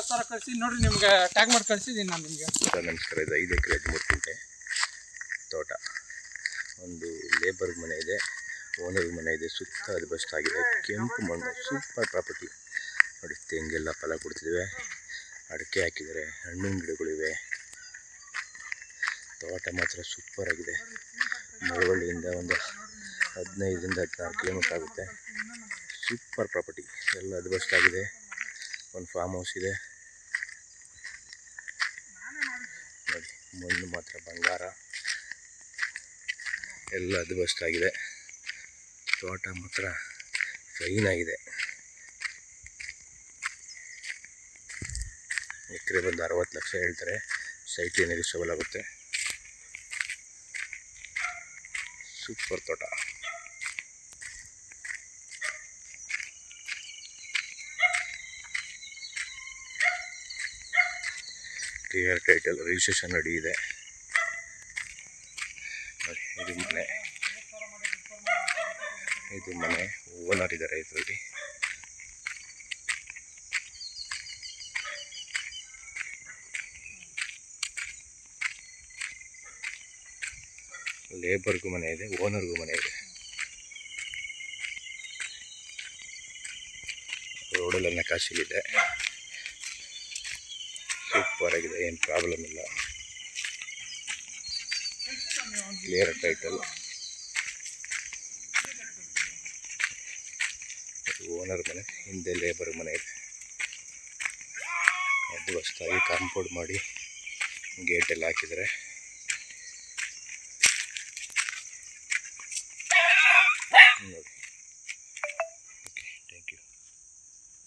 50,000 ಕಳಿಸಿ ನೋಡ್ರಿ, ನಿಮ್ಗೆ ಟ್ಯಾಗ್ ಮಾಡಿ ಕಳಿಸಿದ್ದೀನಿ ನಾನು ನಿಮಗೆ. ನಮಸ್ಕಾರ. ಇದು 5 ಎಕರೆ 13 ಗುಂಟೆ ತೋಟ. ಒಂದು ಲೇಬರ್ ಮನೆ ಇದೆ, ಓನರ್ ಮನೆ ಇದೆ. ಸುತ್ತ ಅದು ಬೆಸ್ಟ್ ಆಗಿದೆ. ಕೆಂಪು ಮಣ್ಣು, ಸೂಪರ್ ಪ್ರಾಪರ್ಟಿ ನೋಡಿ. ತೆಂಗೆಲ್ಲ ಫಲ ಕೊಡ್ತಿದ್ದೇವೆ, ಅಡಿಕೆ ಹಾಕಿದ್ದಾರೆ, ಹಣ್ಣಿನ ಗಿಡಗಳಿವೆ. ತೋಟ ಮಾತ್ರ ಸೂಪರ್ ಆಗಿದೆ. ಮಳವಳ್ಳಿಯಿಂದ ಒಂದು 15ರಿಂದ 16 ಕಿಲೋಮೀಟರ್ ಆಗುತ್ತೆ. ಸೂಪರ್ ಪ್ರಾಪರ್ಟಿ, ಎಲ್ಲ ಅದು ಬೆಸ್ಟ್ ಆಗಿದೆ. ಒಂದು ಫಾರ್ಮ್ ಹೌಸ್ ಇದೆ ನೋಡಿ. ಮಣ್ಣು ಮಾತ್ರ ಬಂಗಾರ, ಎಲ್ಲ ಅದು ಬೆಸ್ಟ್ ಆಗಿದೆ. ತೋಟ ಮಾತ್ರ ಫೈನ್ ಆಗಿದೆ. ಎಕರೆ ಬಂದು 60 ಲಕ್ಷ ಹೇಳ್ತಾರೆ. ಸೈಟ್ ನೆಗೋಷಿಯಬಲ್ ಆಗುತ್ತೆ. ಸೂಪರ್ ತೋಟ. ಕ್ಲಿಯರ್ ಟೈಟಲ್, ರಿಜಿಸ್ಟ್ರೇಷನ್ ರೆಡಿ ಇದೆ ನೋಡಿ. ಇದು ಮನೆ ಓನರ್ ಇದ್ದಾರೆ ಇದರಲ್ಲಿ. ಲೇಬರ್ಗೂ ಮನೆ ಇದೆ, ಓನರ್ಗೂ ಮನೆ ಇದೆ. ರೋಡೆಲ್ಲ ನಕಾಶೆಲಿದೆ. ಸೂಪರ್ ಆಗಿದೆ, ಏನು ಪ್ರಾಬ್ಲಮ್ ಇಲ್ಲ. Clear title. ಓನರ್ ಮನೆ, ಹಿಂದೆ ಲೇಬರ್ ಮನೆ ಇದೆ. ಅದು ಹೊಸದಾಗಿ ಕಾಂಪೌಂಡ್ ಮಾಡಿ ಗೇಟೆಲ್ಲ ಹಾಕಿದ್ದಾರೆ.